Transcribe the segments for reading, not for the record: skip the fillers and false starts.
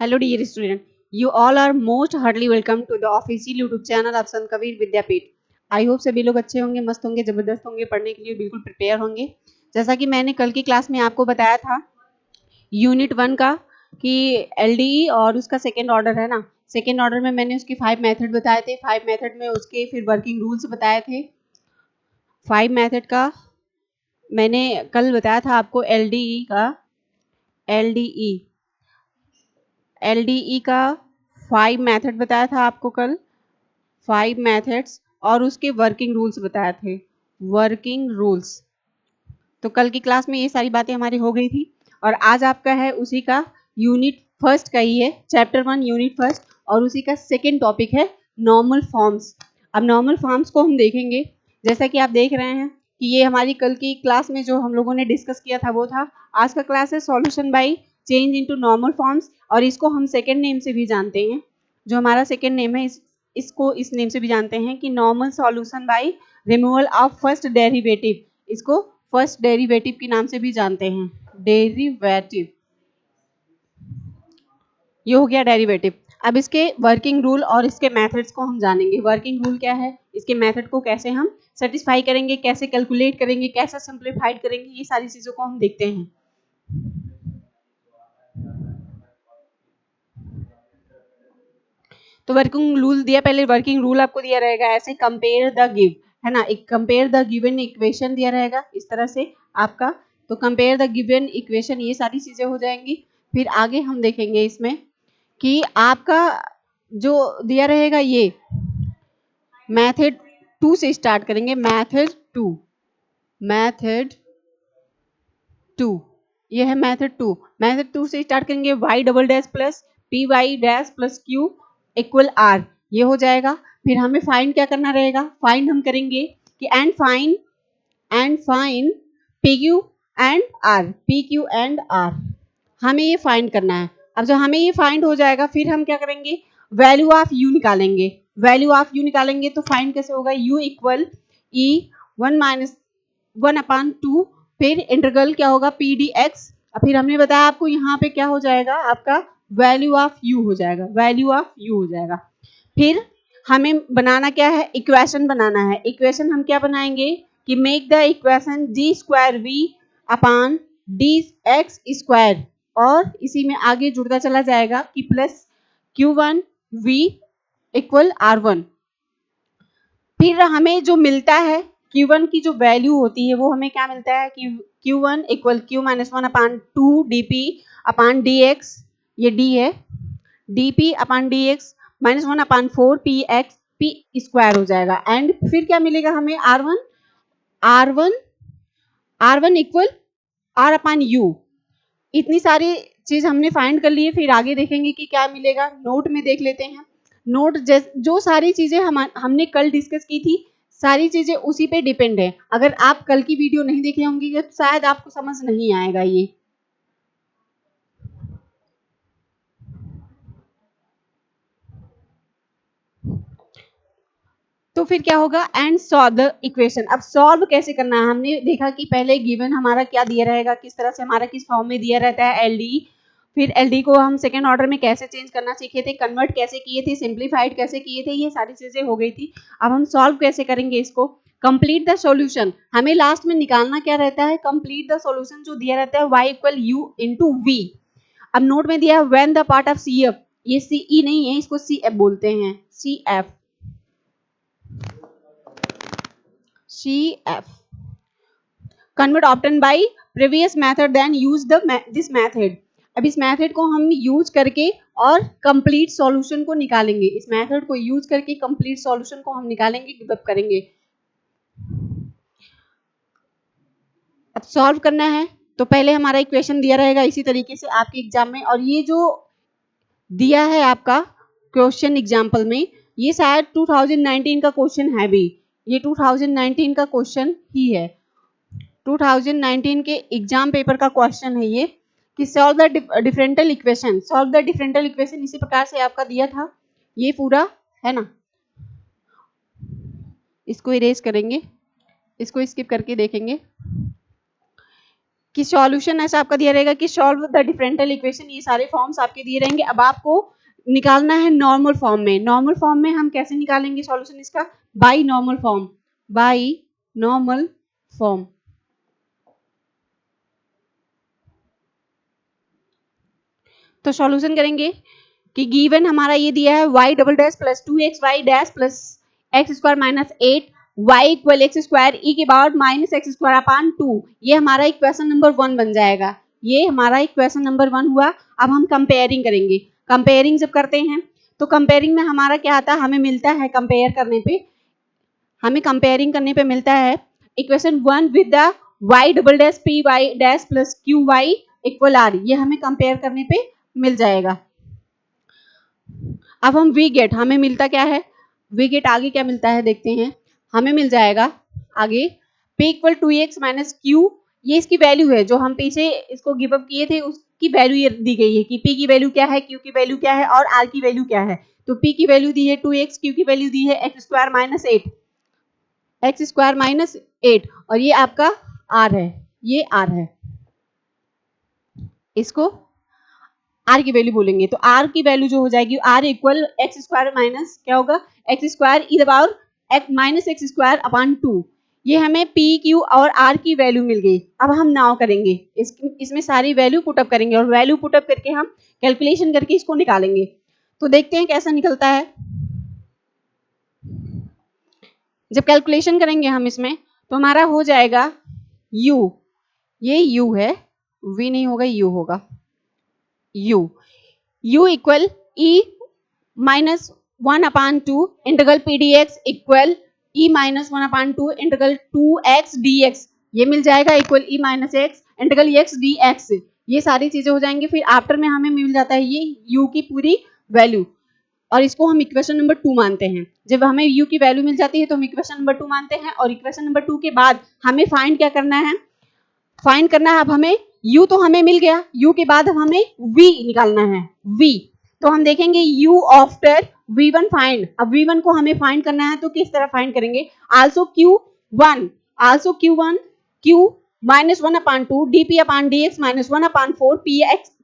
Hello dear student, you all are most heartily welcome to the official YouTube channel of Sant Kabir Vidyapeeth. I hope सभी लोग अच्छे होंगे, मस्त होंगे, जबरदस्त होंगे, पढ़ने के लिए बिल्कुल प्रिपेयर होंगे। जैसा कि मैंने कल की क्लास में आपको बताया था यूनिट 1 का कि एलडीई और उसका सेकेंड ऑर्डर है ना, सेकेंड ऑर्डर में मैंने उसके 5 मेथड बताए थे, 5 मेथड में उसके फिर वर्किंग रूल्स बताए थे। 5 मेथड का मैंने कल बताया था आपको एलडीई का 5 मेथड बताया था आपको कल, 5 मेथड्स और उसके वर्किंग रूल्स बताए थे, वर्किंग रूल्स। तो कल की क्लास में ये सारी बातें हमारी हो गई थी और आज आपका है उसी का यूनिट फर्स्ट का ही है, चैप्टर 1 यूनिट फर्स्ट, और उसी का सेकेंड टॉपिक है नॉर्मल फॉर्म्स। अब नॉर्मल फॉर्म्स को हम देखेंगे। जैसा कि आप देख रहे हैं कि ये हमारी कल की क्लास में जो हम लोगों ने डिस्कस किया था वो था। आज का क्लास है solution by change into normal forms, और इसको हम सेकेंड नेम से भी जानते हैं। जो हमारा सेकेंड नेम है इसको इस नेम से भी जानते हैं कि normal solution bye removal of first derivative. इसको फर्स्ट डेरिवेटिव के नाम से भी जानते हैं, डेरिवेटिव। ये हो गया डेरिवेटिव। अब इसके वर्किंग रूल और इसके मेथड्स को हम जानेंगे। वर्किंग रूल क्या है, इसके मेथड को कैसे हम सेटिस्फाई करेंगे, कैसे कैलकुलेट करेंगे, कैसे सिंप्लीफाइड करेंगे, ये सारी चीजों को हम देखते हैं। तो वर्किंग रूल दिया, पहले वर्किंग रूल आपको दिया रहेगा ऐसे, कंपेयर द गिव, है ना, एक कंपेयर द गिवन इक्वेशन दिया रहेगा इस तरह से आपका। तो कंपेयर द गिवन इक्वेशन, ये सारी चीजें हो जाएंगी। फिर आगे हम देखेंगे इसमें कि आपका जो दिया रहेगा ये मेथड 2 से स्टार्ट करेंगे। मेथड 2 ये है मेथड 2 से स्टार्ट करेंगे। y double dash plus p y dash plus q equal r, ये हो जाएगा। फिर हमें फाइंड क्या करना रहेगा, फाइंड हम करेंगे कि and find p q and r, हमें ये फाइंड करना है। अब जब हमें ये फाइंड हो जाएगा फिर हम क्या करेंगे, वैल्यू ऑफ यू निकालेंगे। वैल्यू ऑफ यू निकालेंगे तो फाइंड कैसे होगा, यू इक्वल ई 1-1/2, फिर इंटीग्रल क्या होगा पी डी एक्स। फिर हमने बताया आपको यहाँ पे क्या हो जाएगा, आपका वैल्यू ऑफ यू हो जाएगा, वैल्यू ऑफ यू हो जाएगा। फिर हमें बनाना क्या है, इक्वेशन बनाना है। इक्वेशन हम क्या बनाएंगे कि make the equation D square V upon D X square, और इसी में आगे जुड़ता चला जाएगा कि plus Q1 V equal R1। फिर हमें जो मिलता है Q1 की जो वैल्यू होती है वो हमें क्या मिलता है कि Q1 इक्वल Q-1/2 dP अपान dx, ये d है, dP अपान dx -1/4 px p स्क्वायर हो जाएगा। एंड फिर क्या मिलेगा हमें, R1 इक्वल R अपान U। इतनी सारी चीज हमने फाइंड कर ली है। फिर आगे देखेंगे कि क्या मिलेगा, नोट में देख लेते हैं। नोट जो सारी चीजें हमने कल डिस्कस की थी, सारी चीजें उसी पे डिपेंड है। अगर आप कल की वीडियो नहीं देखे होंगे तो शायद आपको समझ नहीं आएगा ये। तो फिर क्या होगा, एंड सॉल्व द इक्वेशन। अब सॉल्व कैसे करना है, हमने देखा कि पहले गिवन हमारा क्या दिया रहेगा, किस तरह से हमारा किस फॉर्म में दिया रहता है एलडी। फिर एलडी को हम सेकेंड ऑर्डर में कैसे चेंज करना सीखे थे, कन्वर्ट कैसे किए थे, सिंप्लीफाइड कैसे किए थे, ये सारी चीजें हो गई थी। अब हम सॉल्व कैसे करेंगे इसको, कंप्लीट द सॉल्यूशन। हमें लास्ट में निकालना क्या रहता है, कंप्लीट द सॉल्यूशन जो दिया रहता है y equal u into v. अब नोट में दिया है when the part of C F, ये सी ई नहीं है, इसको सी एफ बोलते हैं, C F convert obtained by previous method then use this method। अब इस मेथड को हम यूज करके और कंप्लीट सॉल्यूशन को निकालेंगे। इस मेथड को यूज करके कंप्लीट सॉल्यूशन को हम निकालेंगे, डेवलप करेंगे। अब सॉल्व करना है तो पहले हमारा इक्वेशन दिया रहेगा इसी तरीके से आपके एग्जाम में, और ये जो दिया है आपका क्वेश्चन एग्जाम्पल में, ये शायद 2019 का क्वेश्चन है भी, ये 2019 का क्वेश्चन ही है, 2019 के एग्जाम पेपर का क्वेश्चन है ये, कि solve the differential equation. Solve the differential equation इसी प्रकार से आपका दिया था, ये पूरा है ना। इसको इरेज करेंगे, इसको स्किप करके देखेंगे। कि सॉल्यूशन ऐसा आपका दिया रहेगा कि सॉल्व द डिफरेंशियल इक्वेशन, ये सारे फॉर्म्स आपके दिए रहेंगे। अब आपको निकालना है नॉर्मल फॉर्म में। नॉर्मल फॉर्म में हम कैसे निकालेंगे सॉल्यूशन इसका? By normal form, by normal form. तो सॉल्यूशन करेंगे कि गिवन हमारा ये दिया है y double dash plus 2xy dash plus X square minus 8 y equal X square E के power minus X square upon 2। ये हमारा इक्वेशन नंबर 1 बन जाएगा। ये हमारा इक्वेशन नंबर 1 हुआ। अब हम कंपेयरिंग करेंगे। कंपेयरिंग जब करते हैं तो कंपेयरिंग में हमारा क्या आता है, हमें मिलता है कंपेयर करने पे, हमें कंपेयरिंग करने पे मिलता है equation 1 with the y double dash p y dash plus q y equal r. ये हमें कंपेयर करने पे मिल जाएगा। अब हम वी गेट, हमें मिलता क्या है, वी गेट आगे क्या मिलता है देखते हैं। हमें मिल जाएगा आगे p equal to x minus q, ये इसकी वैल्यू है जो हम पीछे इसको गिव अप किए थे, उसकी वैल्यू ये दी गई है कि p की वैल्यू क्या है, q की वैल्यू क्या है और r की वैल्यू क्या है। तो p की वैल्यू दी है 2x, q की वैल्यू दी है x square minus 8, x square minus 8 और ये आपका r है, ये r है। इसको r की वैल्यू बोलेंगे तो r की वैल्यू जो हो जाएगी r equal X square minus क्या होगा, x square E the power x minus X square upon 2। ये हमें p q और r की वैल्यू मिल गई। अब हम नाउ करेंगे इसमें सारी वैल्यू पुटअप करेंगे और वैल्यू पुटअप करके हम कैलकुलेशन करके इसको निकालेंगे। तो देखते हैं कैसा निकलता है। जब कैलकुलेशन करेंगे हम इसमें तो हमारा हो जाएगा u, ये u है, v नहीं होगा u होगा, u इक्वल e माइनस 1 अपान 2 integral P D x equal e minus 1 अपान 2 इंटीग्रल 2x dx, ये मिल जाएगा equal e minus x integral x dx। ये सारी चीजें हो जाएंगी। फिर आफ्टर में हमें मिल जाता है ये u की पूरी वैल्यू और इसको हम इक्वेशन नंबर 2 मानते हैं। जब हमें u की वैल्यू मिल जाती है तो हम इक्वेशन नंबर 2 मानते हैं और इक्वेशन नंबर 2 के बाद हमें फाइंड क्या करना है, फाइंड करना है। अब हमें u तो हमें मिल गया, u के बाद हमें v निकालना है, v। तो हम देखेंगे u आफ्टर v1 फाइंड। अब v1 को हमें फाइंड करना है तो किस तरह फाइंड करेंगे, also q1, also q1 q minus 1 अपान 2 dp अपान dx माइनस 1 अपान 4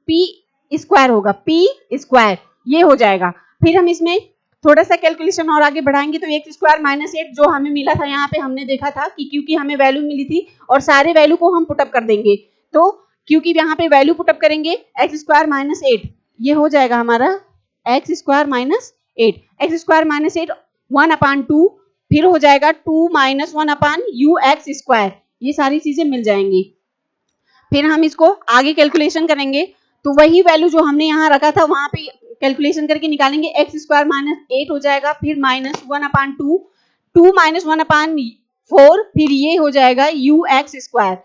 p स्क्वायर होगा, p स्क्वायर ये हो जाएगा। फिर हम इसमें थोड़ा सा कैलकुलेशन और आगे बढ़ाएंगे तो एक्स स्क्वायर माइनस 8 जो हमें मिला था, यहाँ पे हमने देखा था कि क्योंकि हमें वैल्यू मिली थी और सारे वैल्यू को हम पुटअप कर देंगे। तो क्योंकि यहाँ पे वैल्यू पुटअप करेंगे एक्स स्क्वायर माइनस 8, ये हो जाएगा हमारा x square minus 8, x square minus 8 1 अपान 2, फिर हो जाएगा 2 minus 1 upon you x square, ये सारी चीजें मिल जाएंगी। फिर हम इसको आगे कैलकुलेशन करेंगे तो वही वैल्यू जो हमने यहाँ रखा था वहां पे कैलकुलेशन करके निकालेंगे, एक्स स्क्वायर माइनस 8 हो जाएगा, फिर माइनस 1 अपान 2, 2 माइनस 1 अपान 4, फिर ये हो जाएगा यू एक्स स्क्वायर।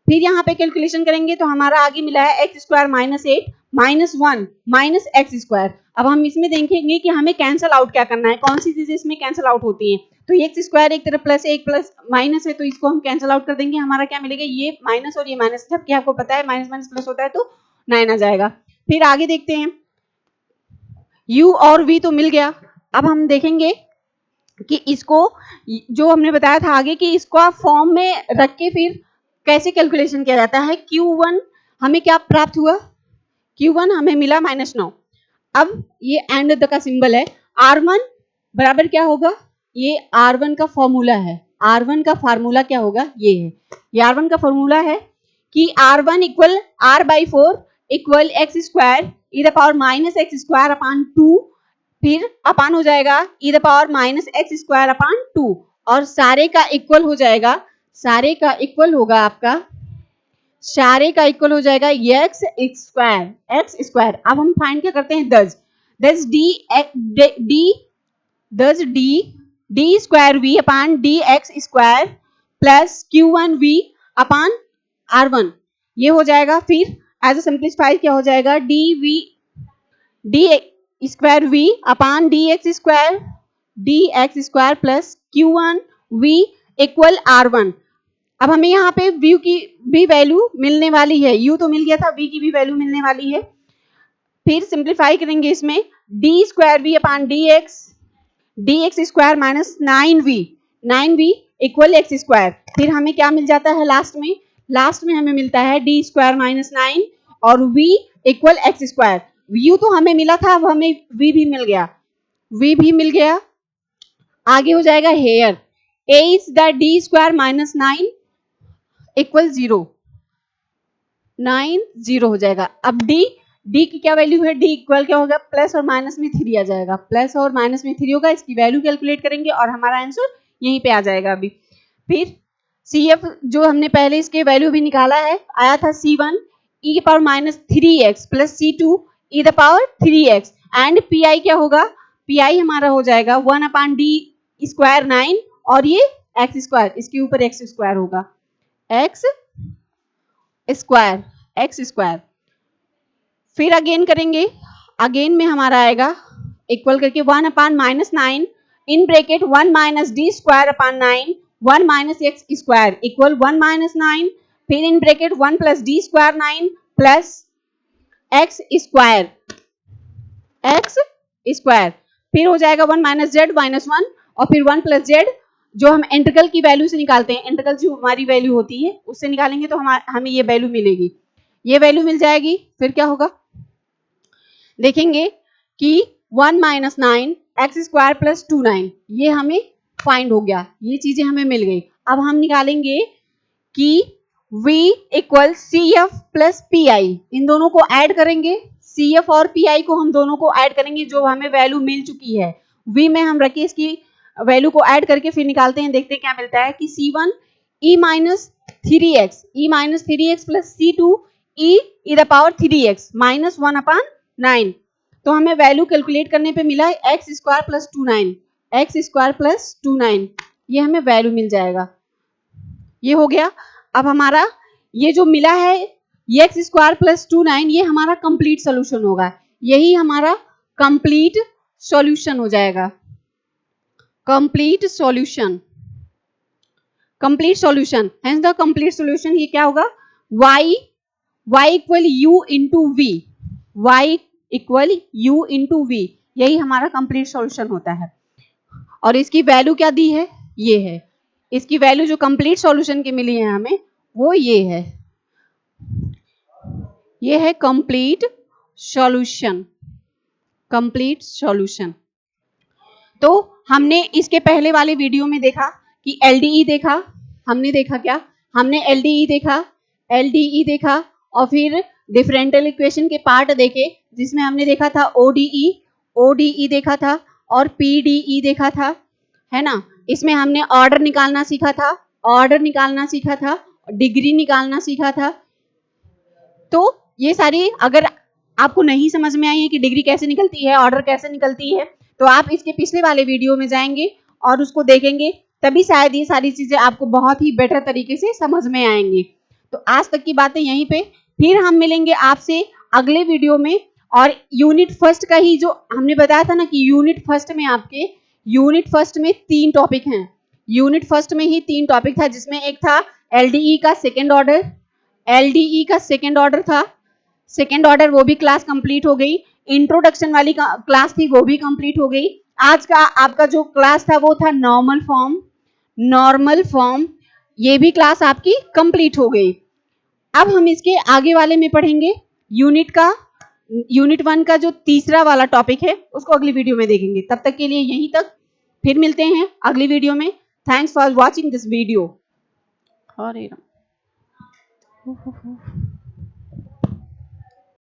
फिर यहाँ पे कैलकुलेशन करेंगे तो हमारा आगे मिला है x square minus 8 minus 1 minus X square. अब हम इसमें देखेंगे कि हमें कैंसल आउट क्या करना है, कौन सी चीजें इसमें कैंसल आउट होती हैं। तो एक्स स्क्वायर एक तरफ प्लस एक प्लस माइनस है तो इसको हम कैंसल आउट कर देंगे, हमारा क्या मिलेगा, ये माइनस और ये माइनस, जबकि आपको पता है माइनस माइनस प्लस होता है तो 9 आ जाएगा। फिर आगे देखते हैं, u और v तो मिल गया। अब हम देखेंगे कि इसको जो हमने बताया था आगे कि इसको आप फॉर्म में रख के फिर कैसे कैलकुलेशन किया जाता है। q1 हमें क्या प्राप्त हुआ, q1 हमें मिला -9। अब ये एंड का सिंबल है, r1 बराबर क्या होगा, ये r1 का फॉर्मूला है, r1 का फार्मूला क्या होगा, ये है, ये r1 का फॉर्मूला है कि r1 equal r/4 equal X square E the power minus X square upon 2, फिर अपान हो जाएगा E the power minus X square upon 2 और सारे का इक्वल हो जाएगा, सारे का इक्वल होगा आपका, सारे का इक्वल हो जाएगा एक्स स्क्वायर, एक्स स्क्वायर। अब हम फाइंड क्या करते हैं, दस D square V upon D X square plus q1 v अपान r1, ये हो जाएगा। फिर एज अ सिंप्लीफाई क्या हो जाएगा, D square v upon D X square plus q1 v equal r1। अब हमें यहाँ पे v की भी वैल्यू मिलने वाली है, u तो मिल गया था, v की भी वैल्यू मिलने वाली है। फिर सिंप्लीफाई करेंगे इसमें, D square V upon D X square minus 9v equal X square. फिर हमें क्या मिल जाता है लास्ट में, लास्ट में हमें मिलता है डी स्क्वायर माइनस 9 और v equal X square. u तो हमें मिला था, अब हमें v भी मिल गया, v भी मिल गया। आगे हो जाएगा here a is the d square minus 9 equal 0, 9 0 हो जाएगा। अब d की क्या वैल्यू है, d इक्वल क्या होगा, प्लस और माइनस में 3 आ जाएगा, प्लस और माइनस में 3 होगा, इसकी वैल्यू कैलकुलेट करेंगे और हमारा आंसर यहीं पे आ जाएगा अभी। फिर CF जो हमने पहले इसके वैल्यू भी निकाला है, आया था C1 e की power minus 3x plus C2 e the power 3x and PI क्या होगा, PI हमारा हो जाएगा 1 अपॉन डी स्क्वायर 9 और ये x स्क्वायर, इसके ऊपर x स्क्वायर होगा, x स्क्वायर। फिर अगेन करेंगे, अगेन में हमारा आएगा इक्वल करके 1 upon minus 9 in bracket 1 minus D square upon 9 1 minus X square equal 1 minus 9, फिर in bracket 1 plus D square 9 plus X square, फिर हो जाएगा 1 माइनस जेड माइनस 1 और फिर 1 प्लस जेड, जो हम इंटीग्रल की वैल्यू से निकालते हैं, इंटीग्रल जो हमारी वैल्यू होती है उससे निकालेंगे तो हमें ये वैल्यू मिलेगी, ये वैल्यू मिल जाएगी। फिर क्या होगा, देखेंगे कि 1 माइनस 9 एक्स स्क्वायर प्लस 2 9 ये हमें फाइंड हो गया, ये चीजें हमें मिल गई। अब हम निकालेंगे कि v equal CF plus PI, इन दोनों को ऐड करेंगे, CF और PI को हम दोनों को ऐड करेंगे, जो हमें वैल्यू मिल चुकी है v में हम रखे, इसकी वैल्यू को ऐड करके फिर निकालते हैं, देखते हैं क्या मिलता है कि C1 e minus 3x plus C2 e the power 3x minus 1 upon 9, तो हमें वैल्यू कैलकुलेट करने पे मिला है एक्स स्क्वायर प्लस 2 9, ये हमें वैल्यू मिल जाएगा, ये हो गया। अब हमारा ये जो मिला है ये एक्स स्क्वायर प्लस 2 9 ये हमारा कंप्लीट सोल्यूशन होगा, यही हमारा कंप्लीट सॉल्यूशन हो जाएगा, complete solution hence the complete solution ये क्या होगा, y equal u into v, y equal u into v, यही हमारा कंप्लीट सॉल्यूशन होता है। और इसकी वैल्यू क्या दी है, ये है, इसकी वैल्यू जो कंप्लीट सॉल्यूशन की मिली है हमें वो ये है कंप्लीट सॉल्यूशन। तो हमने इसके पहले वाले वीडियो में देखा कि LDE देखा, हमने देखा क्या, हमने LDE देखा और फिर डिफरेंशियल इक्वेशन के पार्ट देखे, जिसमें हमने देखा था ODE देखा था और PDE देखा था, है ना। इसमें हमने ऑर्डर निकालना सीखा था, डिग्री निकालना सीखा था। तो ये सारी अगर आपको नहीं समझ में आई है कि डिग्री कैसे निकलती है, ऑर्डर कैसे निकलती है, तो आप इसके पिछले वाले वीडियो में जाएंगे और उसको देखेंगे, तभी शायद ये सारी चीजें आपको बहुत ही बेटर तरीके से समझ में आएंगी। तो आज तक की बातें यहीं पे, फिर हम मिलेंगे आपसे अगले वीडियो में। और यूनिट फर्स्ट का ही जो हमने बताया था ना कि यूनिट फर्स्ट में 3 टॉपिक हैं, यूनिट फर्स्ट में ही 3 टॉपिक था, जिसमें एक था LDE का सेकेंड ऑर्डर था, सेकेंड ऑर्डर वो भी क्लास कंप्लीट हो गई, इंट्रोडक्शन वाली क्लास थी वो भी कंप्लीट हो गई। आज का आपका जो क्लास था वो था नॉर्मल फॉर्म, ये भी क्लास आपकी कंप्लीट हो गई। अब हम इसके आगे वाले में पढ़ेंगे यूनिट 1 का जो तीसरा वाला टॉपिक है, उसको अगली वीडियो में देखेंगे। तब तक के लिए यहीं तक, फिर मिलते हैं अगली वीडियो में। Thanks for watching this video.